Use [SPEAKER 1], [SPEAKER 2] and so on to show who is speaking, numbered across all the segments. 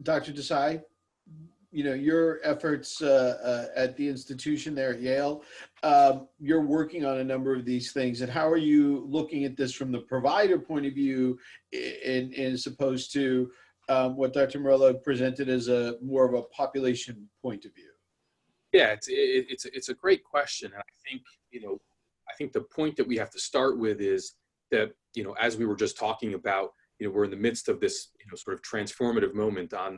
[SPEAKER 1] Dr. Desai, your efforts at the institution there at Yale, you're working on a number of these things. And how are you looking at this from the provider point of view, as opposed to what Dr. Murillo presented as a more of a population point of view?
[SPEAKER 2] Yeah, it's a great question. And I think the point that we have to start with is that, as we were just talking about, we're in the midst of this, sort of transformative moment on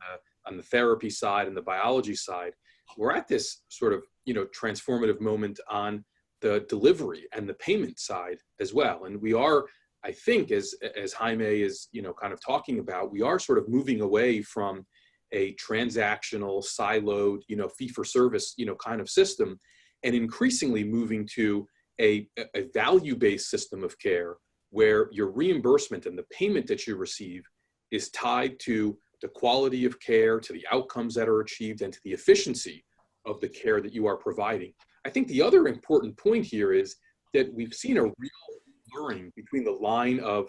[SPEAKER 2] the therapy side and the biology side. We're at this sort of, transformative moment on the delivery and the payment side as well. And we are, I think, as Jaime is, kind of talking about, we are sort of moving away from a transactional, siloed, fee-for-service, kind of system, and increasingly moving to a value-based system of care where your reimbursement and the payment that you receive is tied to the quality of care, to the outcomes that are achieved, and to the efficiency of the care that you are providing. I think the other important point here is that we've seen a real blurring between the line of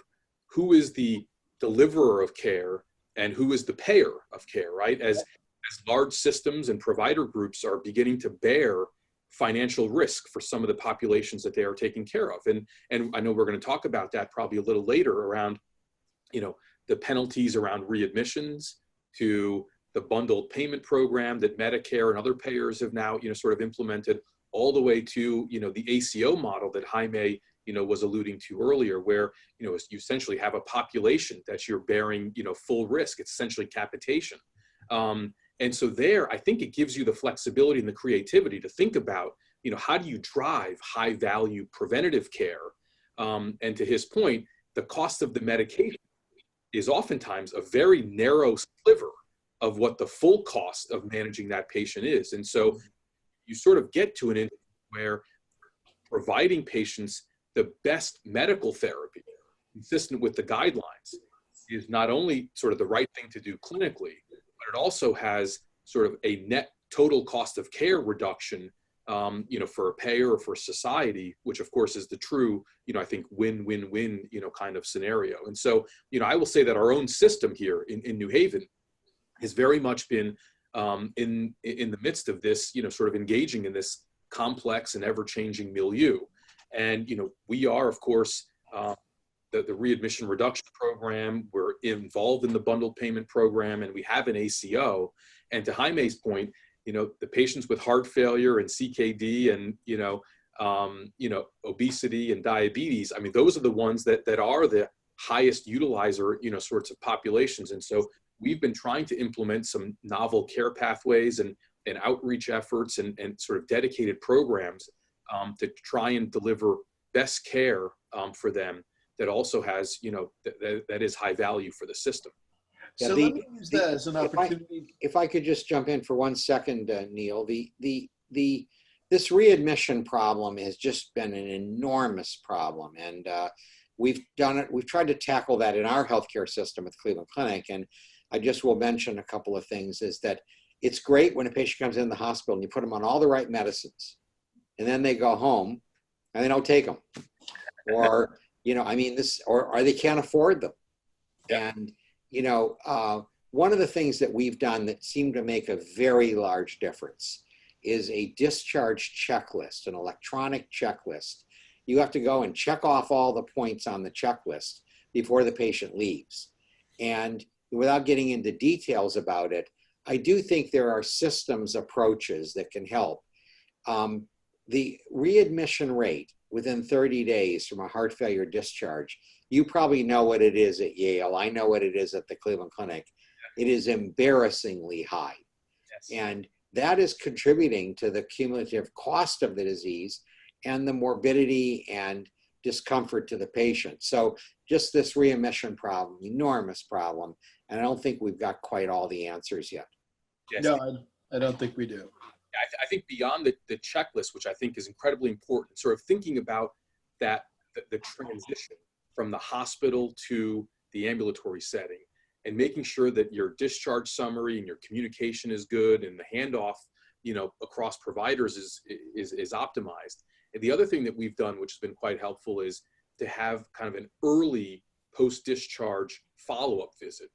[SPEAKER 2] who is the deliverer of care and who is the payer of care, right? As large systems and provider groups are beginning to bear financial risk for some of the populations that they are taking care of. And I know we're going to talk about that probably a little later around, the penalties around readmissions, to the bundled payment program that Medicare and other payers have now, sort of implemented, all the way to, the ACO model that Jaime, was alluding to earlier, where, you essentially have a population that you're bearing, full risk. It's essentially capitation. And so there, I think it gives you the flexibility and the creativity to think about, how do you drive high value preventative care? And to his point, the cost of the medication is oftentimes a very narrow sliver of what the full cost of managing that patient is. And so you sort of get to an instance where providing patients the best medical therapy consistent with the guidelines is not only sort of the right thing to do clinically, but it also has sort of a net total cost of care reduction, for a payer or for society, which of course is the true, I think win-win-win, kind of scenario. And so, I will say that our own system here in New Haven has very much been in the midst of this, sort of engaging in this complex and ever-changing milieu. And, we are, of course, the readmission reduction program, we're involved in the bundled payment program, and we have an ACO. And to Jaime's point, the patients with heart failure and CKD and, obesity and diabetes, I mean, those are the ones that are the highest utilizer, sorts of populations. And so we've been trying to implement some novel care pathways and outreach efforts and sort of dedicated programs to try and deliver best care for them that also has, that is high value for the system.
[SPEAKER 1] So let me use that as an opportunity.
[SPEAKER 3] If I could just jump in for 1 second, Neil, this readmission problem has just been an enormous problem. And we've tried to tackle that in our healthcare system at the Cleveland Clinic. And I just will mention a couple of things is that it's great when a patient comes in the hospital and you put them on all the right medicines and then they go home and they don't take them or, or they can't afford them. Yeah. And, one of the things that we've done that seemed to make a very large difference is a discharge checklist, an electronic checklist. You have to go and check off all the points on the checklist before the patient leaves. And without getting into details about it, I do think there are systems approaches that can help. The readmission rate within 30 days from a heart failure discharge, you probably know what it is at Yale. I know what it is at the Cleveland Clinic. It is embarrassingly high. Yes. And that is contributing to the cumulative cost of the disease and the morbidity and discomfort to the patient. So just this readmission problem, enormous problem. And I don't think we've got quite all the answers yet.
[SPEAKER 1] Yes. No, I don't think we do.
[SPEAKER 2] I think beyond the checklist, which I think is incredibly important, sort of thinking about that, the transition from the hospital to the ambulatory setting and making sure that your discharge summary and your communication is good and the handoff, across providers is optimized. And the other thing that we've done, which has been quite helpful, is to have kind of an early post-discharge follow-up visit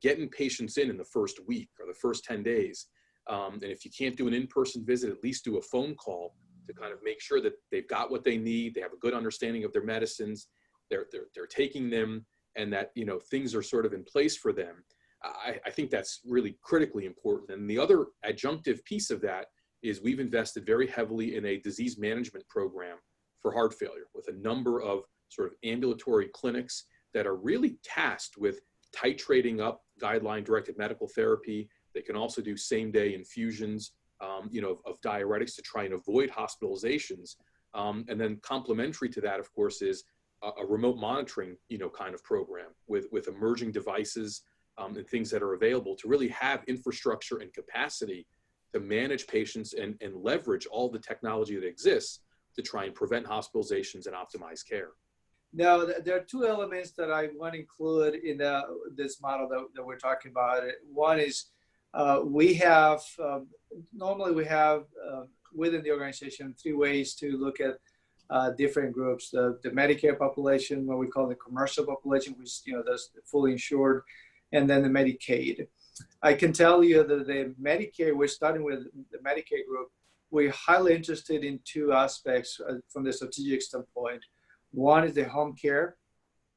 [SPEAKER 2] getting patients in the first week or the first 10 days. And if you can't do an in-person visit, at least do a phone call to kind of make sure that they've got what they need, they have a good understanding of their medicines, they're taking them, and that, things are sort of in place for them. I think that's really critically important. And the other adjunctive piece of that is we've invested very heavily in a disease management program for heart failure with a number of sort of ambulatory clinics that are really tasked with titrating up guideline-directed medical therapy. They can also do same-day infusions, of diuretics to try and avoid hospitalizations. And then complementary to that, of course, is a remote monitoring, kind of program with emerging devices and things that are available to really have infrastructure and capacity to manage patients and leverage all the technology that exists to try and prevent hospitalizations and optimize care.
[SPEAKER 4] Now, there are two elements that I want to include in this model that we're talking about. One is we have, normally we have within the organization 3 ways to look at different groups. The Medicare population, what we call the commercial population, which that's fully insured, and then the Medicaid. I can tell you that the Medicare, we're starting with the Medicaid group. We're highly interested in 2 aspects from the strategic standpoint. One is the home care,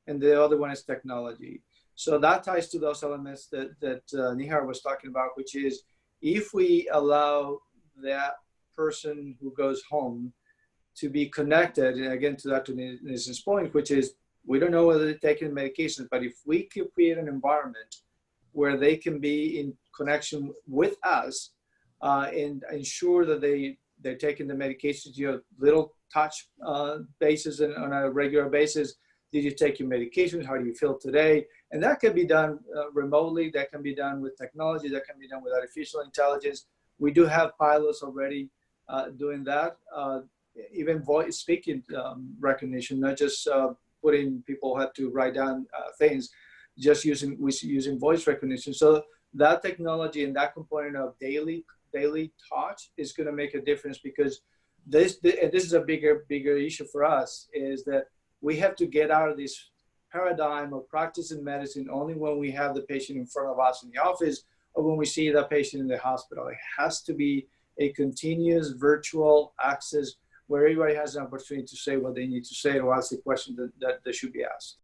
[SPEAKER 4] and the other one is technology. So that ties to those elements that Nihar was talking about, which is if we allow that person who goes home to be connected, and again to Dr. Nissen's point, which is we don't know whether they're taking medications, but if we can create an environment where they can be in connection with us and ensure that they're taking the medications, little touch basis and on a regular basis. Did you take your medication? How do you feel today? And that can be done remotely. That can be done with technology. That can be done with artificial intelligence. We do have pilots already doing that. Even voice speaking recognition, not just putting people have to write down things, just using voice recognition. So that technology and that component of daily touch is going to make a difference, because this is a bigger issue for us, is that we have to get out of this paradigm of practicing medicine only when we have the patient in front of us in the office or when we see that patient in the hospital. It has to be a continuous virtual access where everybody has an opportunity to say what they need to say or ask the question that they should be asked.